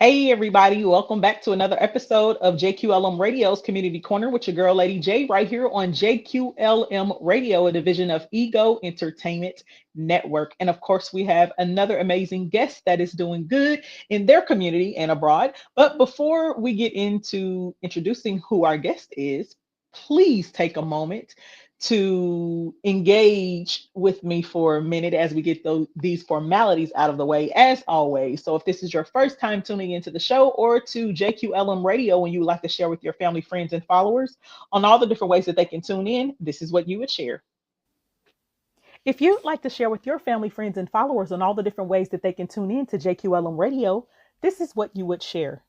Hey, everybody, welcome back to another episode of JQLM Radio's Community Corner with your girl, Lady J, right here on JQLM Radio, a division of Ego Entertainment Network. And of course, we have another amazing guest that is doing good in their community and abroad. But before we get into introducing who our guest is, please take a moment to engage with me for a minute as we get these formalities out of the way, as always. So, if this is your first time tuning into the show or to JQLM Radio and you would like to share with your family, friends, and followers on all the different ways that they can tune in, this is what you would share. If you'd like to share with your family, friends, and followers on all the different ways that they can tune in to JQLM Radio, this is what you would share.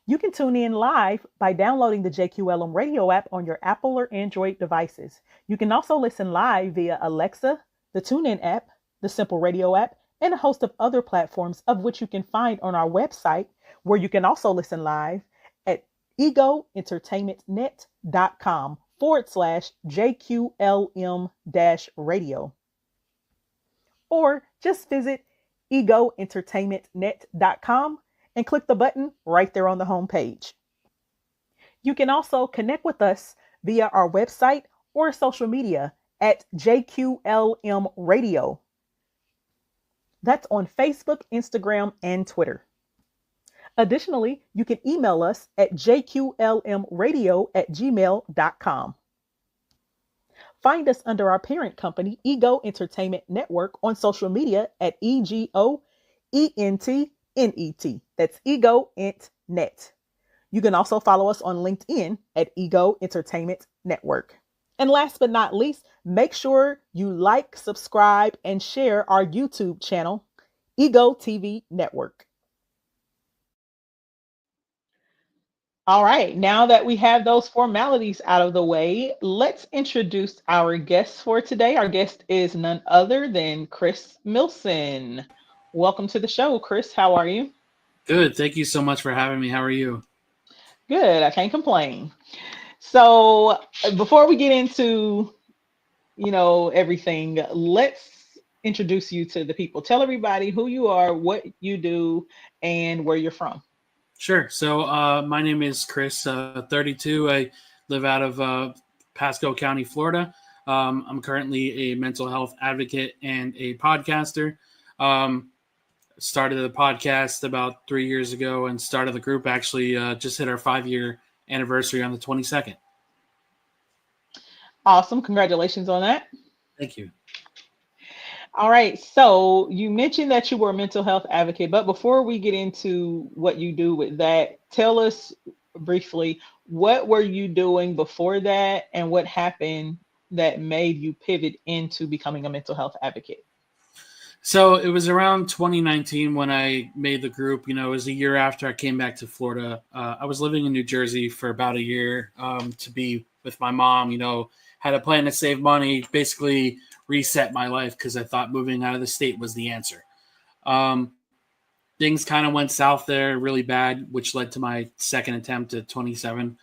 You can tune in live by downloading the JQLM radio app on your Apple or Android devices. You can also listen live via Alexa, the TuneIn app, the Simple Radio app, and a host of other platforms of which you can find on our website, where you can also listen live at egoentertainmentnet.com/JQLM-radio. Or just visit egoentertainmentnet.com and click the button right there on the home page. You can also connect with us via our website or social media at JQLM Radio. That's on Facebook, Instagram, and Twitter. Additionally, you can email us at jqlmradio@gmail.com. Find us under our parent company, Ego Entertainment Network, on social media at EGOENTNET. That's Ego Ent Net. You can also follow us on LinkedIn at Ego Entertainment Network. And last but not least, make sure you like, subscribe, and share our YouTube channel, Ego TV Network. All right, now that we have those formalities out of the way, let's introduce our guest for today. Our guest is none other than Chris Milson. Welcome to the show, Chris. How are you? Good. Thank you so much for having me. How are you? Good. I can't complain. So before we get into, everything, let's introduce you to the people. Tell everybody who you are, what you do, and where you're from. Sure. So my name is Chris, 32. I live out of Pasco County, Florida. I'm currently a mental health advocate and a podcaster. Started the podcast about 3 years ago and started the group actually just hit our 5-year anniversary on the 22nd. Awesome. Congratulations on that. Thank you. All right. So you mentioned that you were a mental health advocate, but before we get into what you do with that, tell us briefly, what were you doing before that and what happened that made you pivot into becoming a mental health advocate? So it was around 2019 when I made the group. It was a year after I came back to Florida. I was living in New Jersey for about a year to be with my mom. Had a plan to save money, basically reset my life because I thought moving out of the state was the answer. Things kind of went south there really bad, which led to my second attempt at 27.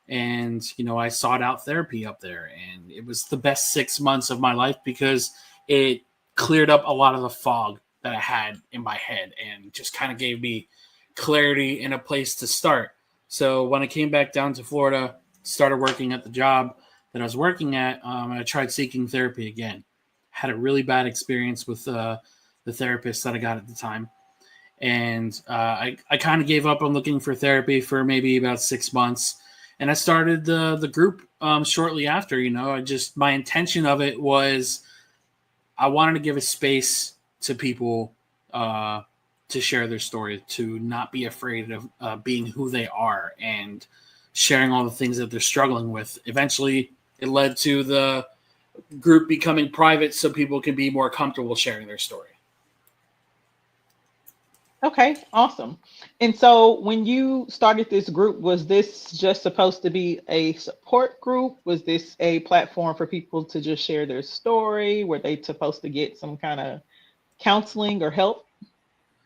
And, I sought out therapy up there. And it was the best 6 months of my life because it cleared up a lot of the fog that I had in my head and just kind of gave me clarity and a place to start. So when I came back down to Florida, started working at the job that I was working at, I tried seeking therapy again. Had a really bad experience with the therapist that I got at the time. And I kind of gave up on looking for therapy for maybe about 6 months. And I started the group shortly after. My intention of it was I wanted to give a space to people to share their story, to not be afraid of being who they are and sharing all the things that they're struggling with. Eventually, it led to the group becoming private so people can be more comfortable sharing their story. Okay, awesome. And so when you started this group, was this just supposed to be a support group? Was this a platform for people to just share their story? Were they supposed to get some kind of counseling or help?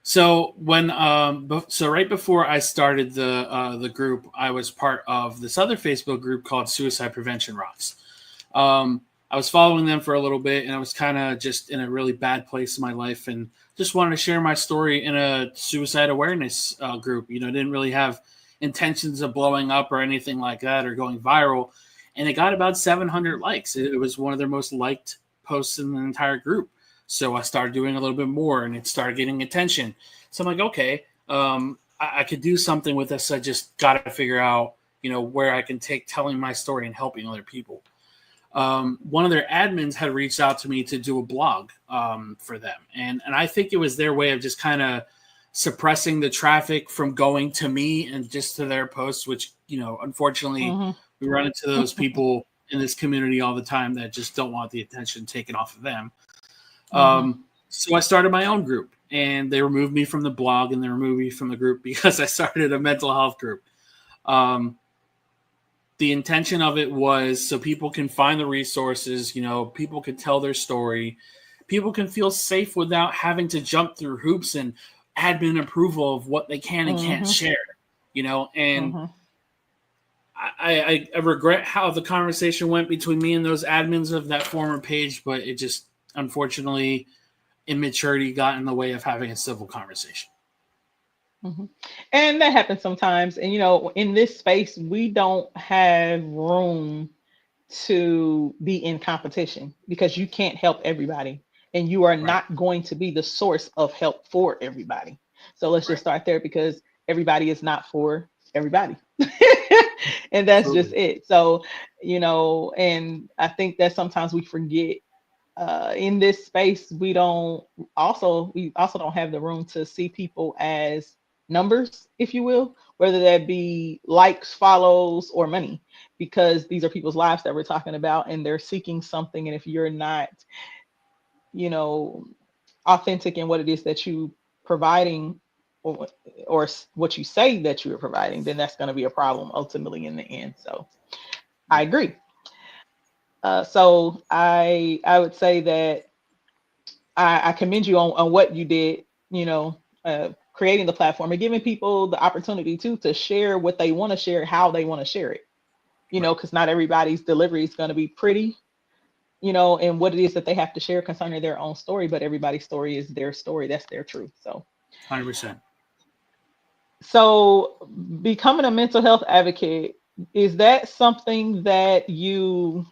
So right before I started the group, I was part of this other Facebook group called Suicide Prevention Rocks. I was following them for a little bit, and I was kind of just in a really bad place in my life and just wanted to share my story in a suicide awareness group. Didn't really have intentions of blowing up or anything like that or going viral. And it got about 700 likes. It was one of their most liked posts in the entire group. So I started doing a little bit more, and it started getting attention. So I'm like, okay, I could do something with this. I just got to figure out, where I can take telling my story and helping other people. One of their admins had reached out to me to do a blog for them. And I think it was their way of just kind of suppressing the traffic from going to me and just to their posts, which, unfortunately, we run into those people in this community all the time that just don't want the attention taken off of them. So I started my own group, and they removed me from the blog and they removed me from the group because I started a mental health group. The intention of it was so people can find the resources, people can tell their story, people can feel safe without having to jump through hoops and admin approval of what they can and can't share, and I regret how the conversation went between me and those admins of that former page, but it just, unfortunately, immaturity got in the way of having a civil conversation. And that happens sometimes. And, in this space, we don't have room to be in competition because you can't help everybody and you are not going to be the source of help for everybody. So let's just start there because everybody is not for everybody. And that's just it. So, and I think that sometimes we forget in this space, we also don't have the room to see people as numbers, if you will, whether that be likes, follows, or money, because these are people's lives that we're talking about and they're seeking something. And if you're not, authentic in what it is that you providing or what you say that you are providing, then that's going to be a problem ultimately in the end. So I agree. So I would say that I commend you on what you did, creating the platform and giving people the opportunity to share what they want to share, how they want to share it, because not everybody's delivery is going to be pretty, and what it is that they have to share concerning their own story, but everybody's story is their story. That's their truth. So 100%. So becoming a mental health advocate, is that something that you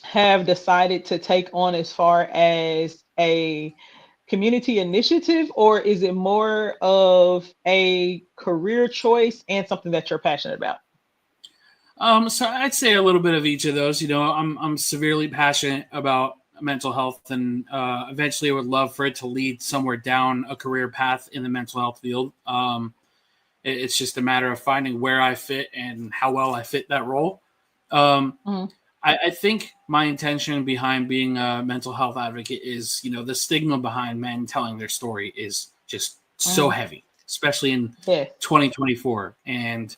have decided to take on as far as a community initiative, or is it more of a career choice and something that you're passionate about? So I'd say a little bit of each of those. I'm severely passionate about mental health, and eventually I would love for it to lead somewhere down a career path in the mental health field. It's just a matter of finding where I fit and how well I fit that role. I think my intention behind being a mental health advocate is, the stigma behind men telling their story is just so heavy, especially in 2024. And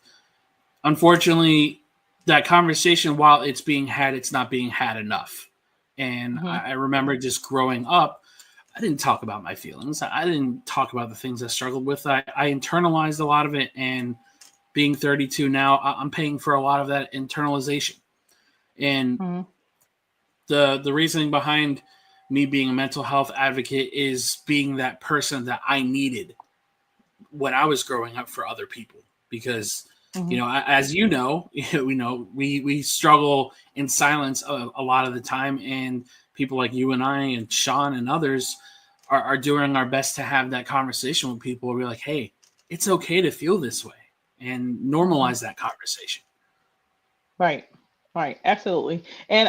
unfortunately, that conversation, while it's being had, it's not being had enough. And I remember just growing up, I didn't talk about my feelings. I didn't talk about the things I struggled with. I internalized a lot of it. And being 32 now, I'm paying for a lot of that internalization. And the reasoning behind me being a mental health advocate is being that person that I needed when I was growing up for other people. Because, as we struggle in silence a lot of the time. And people like you and I and Sean and others are doing our best to have that conversation with people. We're like, hey, it's okay to feel this way, and normalize that conversation. Right. Absolutely. And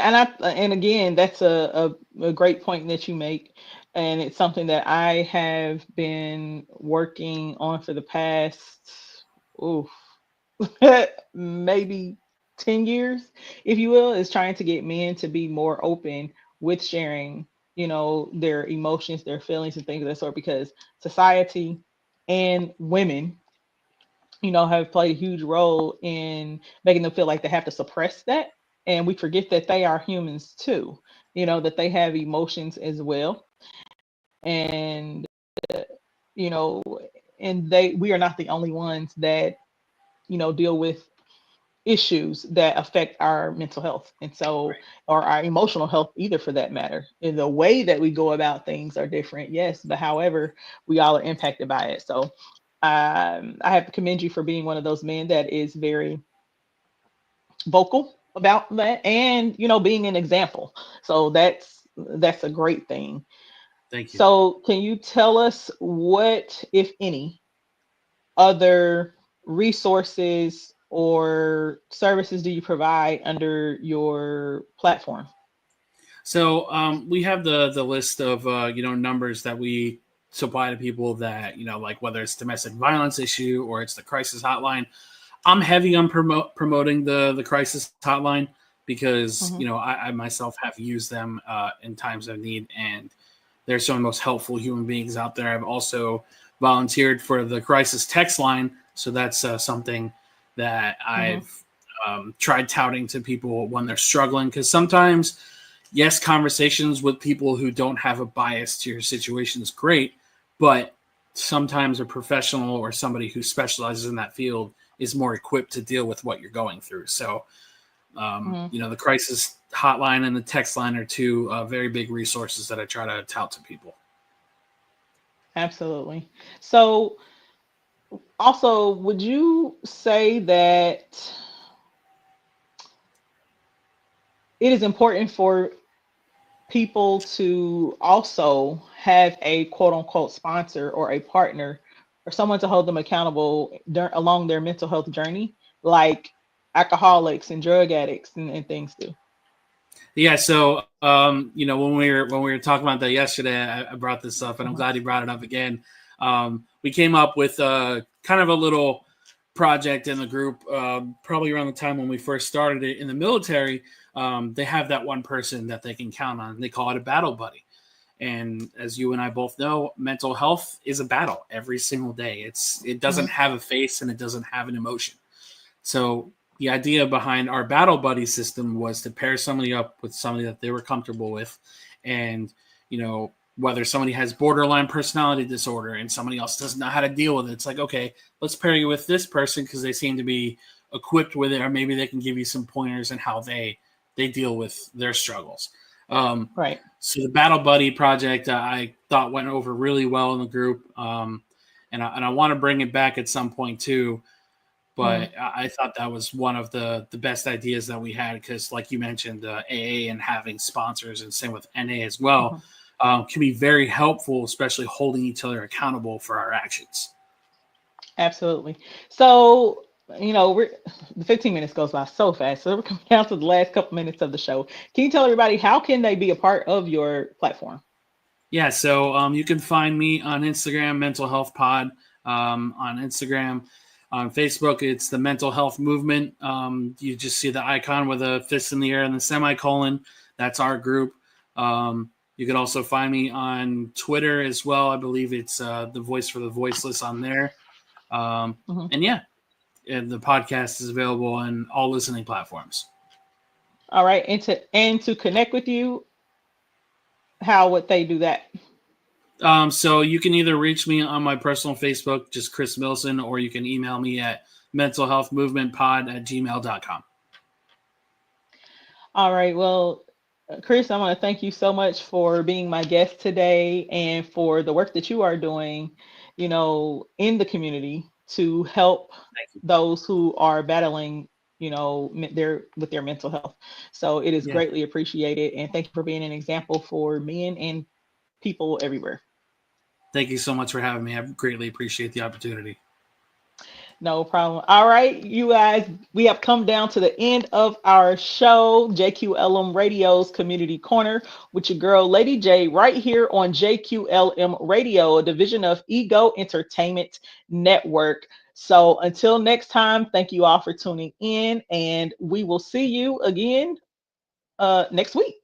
again, that's a great point that you make. And it's something that I have been working on for the past, maybe 10 years, if you will, is trying to get men to be more open with sharing, their emotions, their feelings, and things of that sort, because society and women, have played a huge role in making them feel like they have to suppress that. And we forget that they are humans too, that they have emotions as well. And, you know, and we are not the only ones that, deal with issues that affect our mental health, and so, Right. or our emotional health either, for that matter. In the way that we go about things are different, yes, but however, we all are impacted by it. So I have to commend you for being one of those men that is very vocal about that, and being an example. So that's a great thing. Thank you. So can you tell us what, if any, other resources or services do you provide under your platform? So we have the list of numbers that we supply to people that like whether it's domestic violence issue or it's the crisis hotline. I'm heavy on promoting the crisis hotline because Hmm. I myself have used them in times of need, and they're some of the most helpful human beings out there. I've also volunteered for the crisis text line, so that's something that Hmm. I've tried touting to people when they're struggling, because sometimes, yes, conversations with people who don't have a bias to your situation is great, but sometimes a professional or somebody who specializes in that field is more equipped to deal with what you're going through. So, Hmm. the crisis hotline and the text line are two very big resources that I try to tout to people. Absolutely. So also, would you say that it is important for people to also have a quote unquote sponsor or a partner or someone to hold them accountable along their mental health journey, like alcoholics and drug addicts and things do? Yeah, so when we were talking about that yesterday, I brought this up, and I'm Mhm. glad you brought it up again. We came up with kind of a little project in the group, probably around the time when we first started it in the military. They have that one person that they can count on. They call it a battle buddy. And as you and I both know, mental health is a battle every single day. It doesn't Mhm. have a face and it doesn't have an emotion. So the idea behind our battle buddy system was to pair somebody up with somebody that they were comfortable with, and whether somebody has borderline personality disorder and somebody else doesn't know how to deal with it, it's like, okay, let's pair you with this person because they seem to be equipped with it, or maybe they can give you some pointers in how they deal with their struggles. Um, Right. so the battle buddy project I thought went over really well in the group, and I want to bring it back at some point too. Mhm. But I thought that was one of the best ideas that we had because, like you mentioned, AA and having sponsors, and same with NA as well, Mhm. can be very helpful, especially holding each other accountable for our actions. Absolutely. So, we're the 15 minutes goes by so fast. So we're coming down to the last couple minutes of the show. Can you tell everybody how can they be a part of your platform? Yeah, so you can find me on Instagram, Mental Health Pod, on Instagram. On Facebook, it's the Mental Health Movement. You just see the icon with a fist in the air and the semicolon. That's our group. You can also find me on Twitter as well. I believe it's the Voice for the Voiceless on there. Um, Mhm. and yeah, and the podcast is available on all listening platforms. All right. And to connect with you, how would they do that? So you can either reach me on my personal Facebook, just Chris Milson, or you can email me at mentalhealthmovementpod@gmail.com. All right. Well, Chris, I want to thank you so much for being my guest today and for the work that you are doing, in the community to help Thank you. those who are battling, their mental health. So it is Yeah. greatly appreciated. And thank you for being an example for men and people everywhere. Thank you so much for having me. I greatly appreciate the opportunity. No problem. All right, you guys, we have come down to the end of our show, JQLM Radio's Community Corner, with your girl, Lady J, right here on JQLM Radio, a division of Ego Entertainment Network. So until next time, thank you all for tuning in, and we will see you again next week.